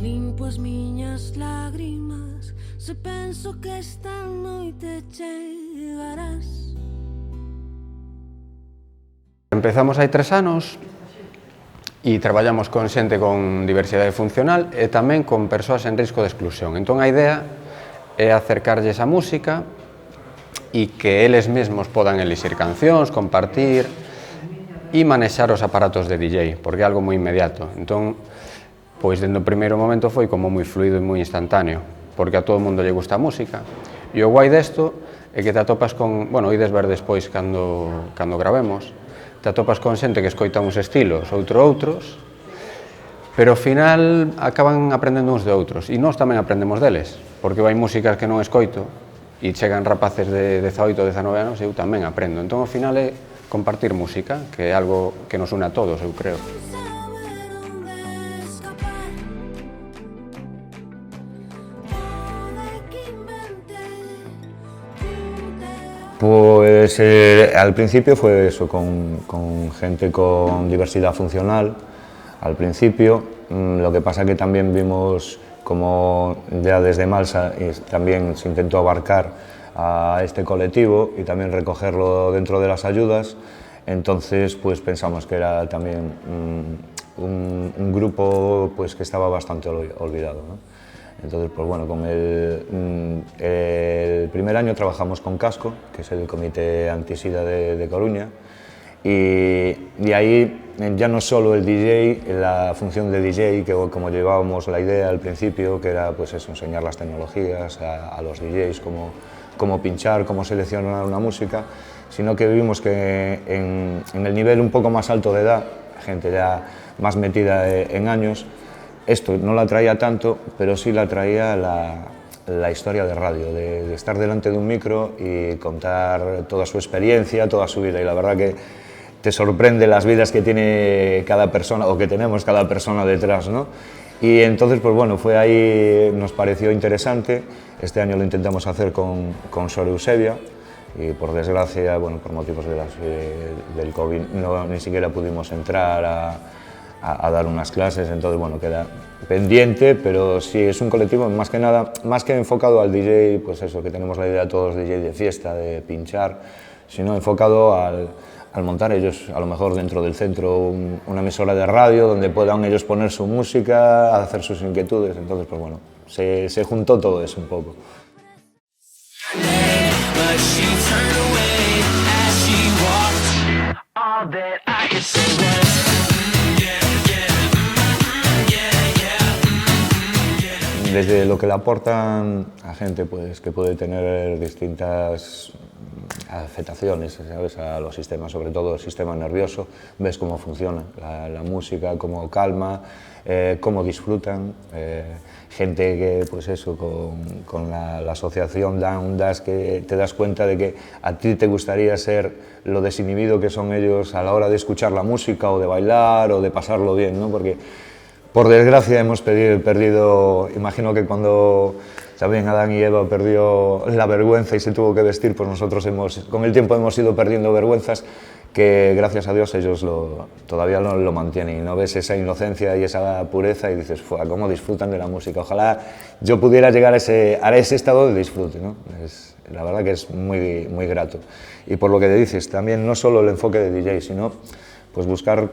Limpo as miñas lágrimas se penso que esta noite chegarás. Empezamos hai 3 anos e traballamos con xente con diversidade funcional e tamén con persoas en risco de exclusión. Entón a idea é acercarlles a música e que eles mesmos podan elixir cancións, compartir e manexar os aparatos de DJ, porque é algo moi inmediato. Entón, pois, dende o primeiro momento foi como moi fluido e moi instantáneo, porque a todo mundo lle gusta a música. E o guai desto é que te atopas con, bueno, ides ver despois cando gravemos, te atopas con xente que escoita uns estilos, outros, pero ao final acaban aprendendo uns de outros, e nós tamén aprendemos deles, porque vai músicas que non escoito, e chegan rapaces de 18 ou 19 anos e eu tamén aprendo. Entón, ao final é compartir música, que é algo que nos une a todos, eu creo. Pues al principio fue eso, con gente con diversidad funcional, al principio. Lo que pasa que también vimos como ya desde Malsa también se intentó abarcar a este colectivo y también recogerlo dentro de las ayudas, entonces pues pensamos que era también un grupo pues que estaba bastante olvidado, ¿no? Entonces, pues bueno, con el primer año trabajamos con Casco, que es el Comité Antisida de Coruña, y ahí ya no solo el DJ, la función de DJ, que como llevábamos la idea al principio, que era pues eso, enseñar las tecnologías a los DJs, cómo pinchar, cómo seleccionar una música, sino que vimos que en el nivel un poco más alto de edad, gente ya más metida en años, esto no la traía tanto, pero sí la traía la historia de radio, de estar delante de un micro y contar toda su experiencia, toda su vida. Y la verdad que te sorprende las vidas que tiene cada persona, o que tenemos cada persona detrás, ¿no? Y entonces, pues bueno, fue ahí, nos pareció interesante. Este año lo intentamos hacer con Sor Eusebia, y por desgracia, bueno, por motivos del COVID, ni siquiera pudimos entrar a dar unas clases, entonces bueno, queda pendiente, pero sí es un colectivo más que nada, más que enfocado al DJ, pues eso, que tenemos la idea todos DJ de fiesta, de pinchar, sino enfocado al montar ellos, a lo mejor dentro del centro, una emisora de radio donde puedan ellos poner su música, hacer sus inquietudes, entonces pues bueno, se juntó todo eso un poco. Desde lo que le aportan a gente pues, que puede tener distintas afectaciones, ¿sabes?, a los sistemas, sobre todo el sistema nervioso, ves cómo funciona la música, cómo calma, cómo disfrutan. Gente que, pues eso, con la asociación Down Das, que te das cuenta de que a ti te gustaría ser lo desinhibido que son ellos a la hora de escuchar la música o de bailar o de pasarlo bien, ¿no? Porque por desgracia hemos perdido, imagino que cuando también Adán y Eva perdió la vergüenza y se tuvo que vestir, pues nosotros con el tiempo hemos ido perdiendo vergüenzas que gracias a Dios ellos todavía lo mantienen, y no ves esa inocencia y esa pureza y dices, cómo disfrutan de la música. Ojalá yo pudiera llegar a ese estado de disfrute, ¿no? La verdad que es muy, muy grato. Y por lo que te dices, también no solo el enfoque de DJ, sino pues buscar,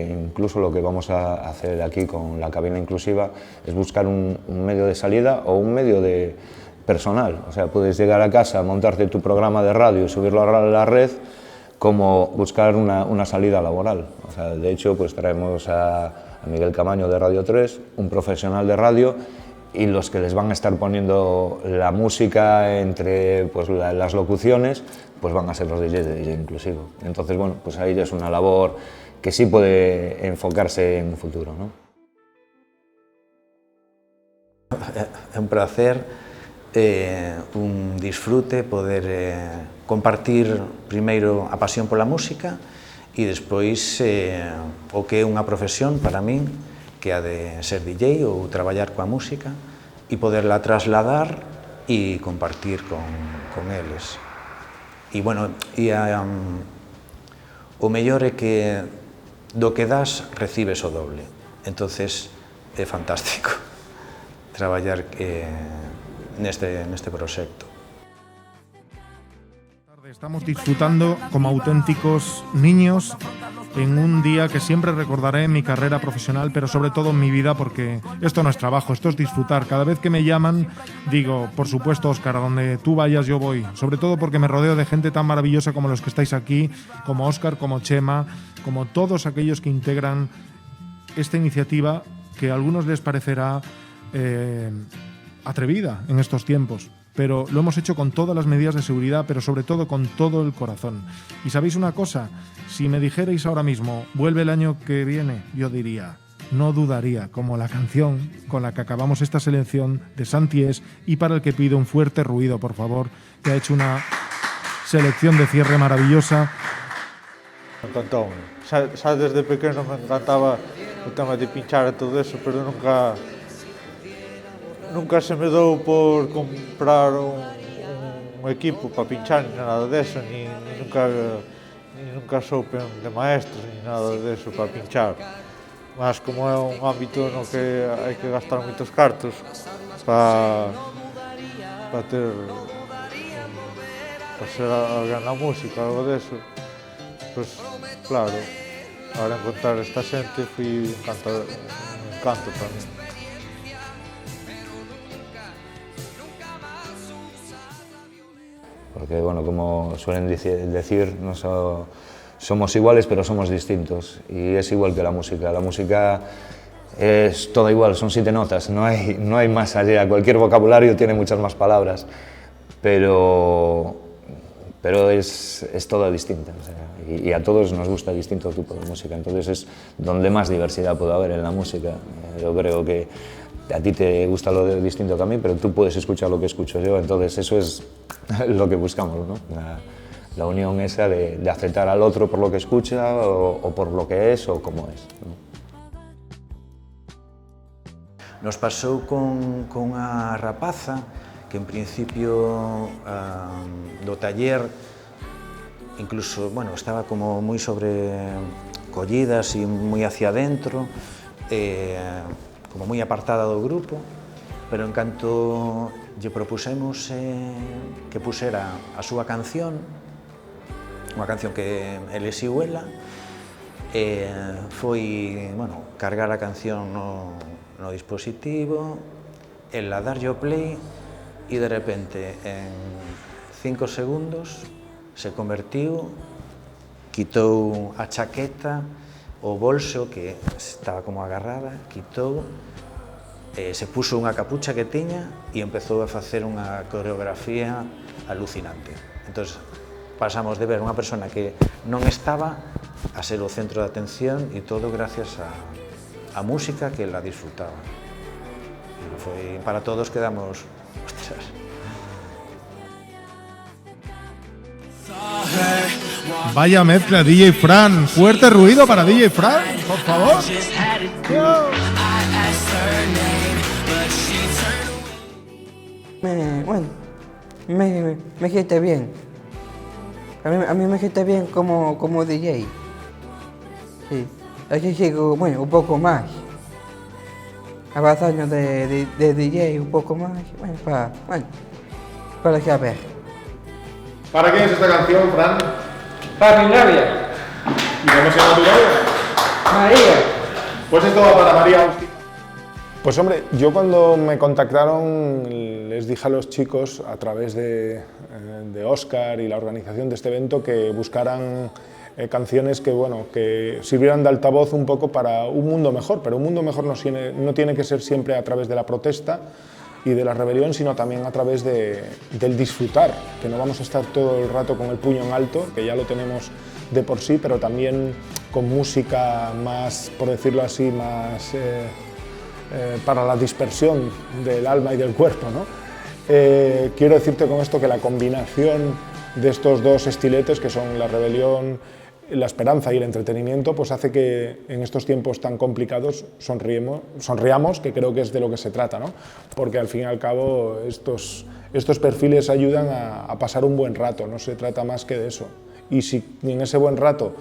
incluso lo que vamos a hacer aquí con la cabina inclusiva, es buscar un medio de salida o un medio de personal. O sea, puedes llegar a casa, montarte tu programa de radio y subirlo a la red, como buscar una salida laboral. O sea, de hecho, pues traemos a Miguel Camaño de Radio 3, un profesional de radio, y los que les van a estar poniendo la música entre pues, las locuciones, pues van a ser los DJs de DJ inclusivo. Entonces, bueno, pues ahí ya es una labor que sí puede enfocarse en un futuro, ¿no? É un placer, un disfrute poder compartir primeiro a pasión pola música e despois o que é unha profesión para min, que ha de ser DJ ou traballar coa música e poderla trasladar e compartir con eles. E, bueno, o mellor é que do que das recibes o doble, entonces é fantástico. traballar neste proxecto. Estamos disfrutando como auténticos niños en un día que siempre recordaré en mi carrera profesional, pero sobre todo en mi vida, porque esto no es trabajo, esto es disfrutar. Cada vez que me llaman, digo, por supuesto, Óscar, a donde tú vayas yo voy. Sobre todo porque me rodeo de gente tan maravillosa como los que estáis aquí, como Óscar, como Chema, como todos aquellos que integran esta iniciativa que a algunos les parecerá atrevida en estos tiempos. Pero lo hemos hecho con todas las medidas de seguridad, pero sobre todo con todo el corazón. Y ¿sabéis una cosa? Si me dijerais ahora mismo, vuelve el año que viene, yo diría, no dudaría, como la canción con la que acabamos esta selección de Santi Es, y para el que pido un fuerte ruido, por favor, que ha hecho una selección de cierre maravillosa. Me encantó. Xa desde pequeno me encantaba o tema de pinchar e todo eso, pero nunca se me dou por comprar un equipo para pinchar ni nada deso, ni nunca soupen de maestros ni nada deso para pinchar. Mas como é un ámbito no que hai que gastar moitos cartos para ser alguén na música, algo deso, pois claro, ahora encontrar esta xente foi un encanto para mí. Porque, bueno, como suelen decir, no somos iguales, pero somos distintos. Y es igual que la música. La música es toda igual, son 7 notas, no hay más allá. Cualquier vocabulario tiene muchas más palabras, pero es toda distinta. O sea, y a todos nos gusta distinto tipo de música. Entonces es donde más diversidad puede haber en la música. Yo creo que a ti te gusta lo distinto que a mí, pero tú puedes escuchar lo que escucho yo, entonces eso es lo que buscamos, ¿no? La unión esa de aceptar al otro por lo que escucha o por lo que es o como es, ¿no? Nos pasou con unha rapaza que en principio do taller incluso, bueno, estaba como moi sobrecollida, así moi hacia dentro, como moi apartada do grupo, pero en canto lle propusemos que pusera a súa canción, unha canción que elixiu ela, foi, bueno, cargar a canción no dispositivo, ela darlle o play e de repente en 5 segundos se convertiu, quitou a chaqueta, o bolso que estaba como agarrada, quitou, se puso unha capucha que tiña e empezou a facer unha coreografía alucinante. Entón, pasamos de ver unha persona que non estaba a ser o centro de atención e todo gracias a música que la disfrutaba. E foi, para todos quedamos, ostras. Vaya mezcla, DJ Fran. Fuerte ruido para DJ Fran, por favor. Bueno, me siente bien. A mí me siente bien como DJ. Sí, así sigo, bueno, un poco más. Avanzando de DJ un poco más, para saber. ¿Para quién es esta canción, Fran? Para mi novia, ¿Y cómo se llama tu novia? María. Pues esto va para María Agustín. Pues hombre, yo cuando me contactaron les dije a los chicos a través de Óscar y la organización de este evento que buscaran canciones que, bueno, que sirvieran de altavoz un poco para un mundo mejor, pero un mundo mejor no tiene que ser siempre a través de la protesta y de la rebelión, sino también a través del disfrutar, que no vamos a estar todo el rato con el puño en alto, que ya lo tenemos de por sí, pero también con música más, por decirlo así, más para la dispersión del alma y del cuerpo, ¿no? Quiero decirte con esto que la combinación de estos dos estiletes, que son la rebelión, la esperanza y el entretenimiento, pues hace que en estos tiempos tan complicados sonriamos, que creo que es de lo que se trata, ¿no? Porque al fin y al cabo estos perfiles ayudan a pasar un buen rato, no se trata más que de eso. Y si en ese buen rato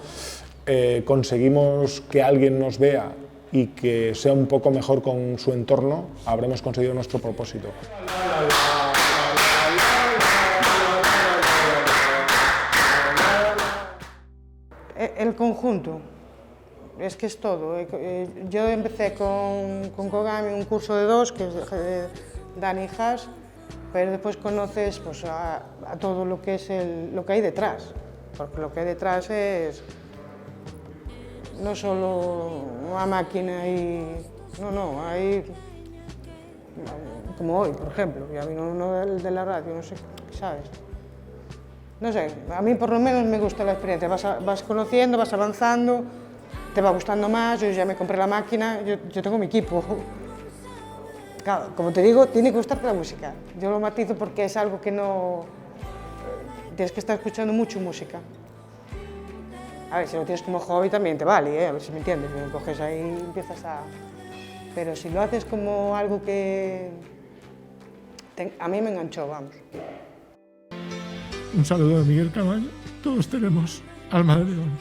conseguimos que alguien nos vea y que sea un poco mejor con su entorno, habremos conseguido nuestro propósito. El conjunto, es que es todo. Yo empecé con Kogami un curso de 2, que es de Dani Haas, pero después conoces pues, a todo lo que es lo que hay detrás, porque lo que hay detrás es no solo una máquina y... No, hay... Como hoy, por ejemplo, ya vino uno de la radio, no sé, ¿sabes? No sé, a mí por lo menos me gusta la experiencia, vas conociendo, vas avanzando, te va gustando más, yo ya me compré la máquina, yo tengo mi equipo. Claro, como te digo, tiene que gustarte la música. Yo lo matizo porque es algo que no... Tienes que estar escuchando mucho música. A ver, si lo tienes como hobby también te vale, a ver si me entiendes, me coges ahí y empiezas a... Pero si lo haces como algo que... A mí me enganchó, vamos. Un saludo de Miguel Camaño. Todos tenemos alma de león.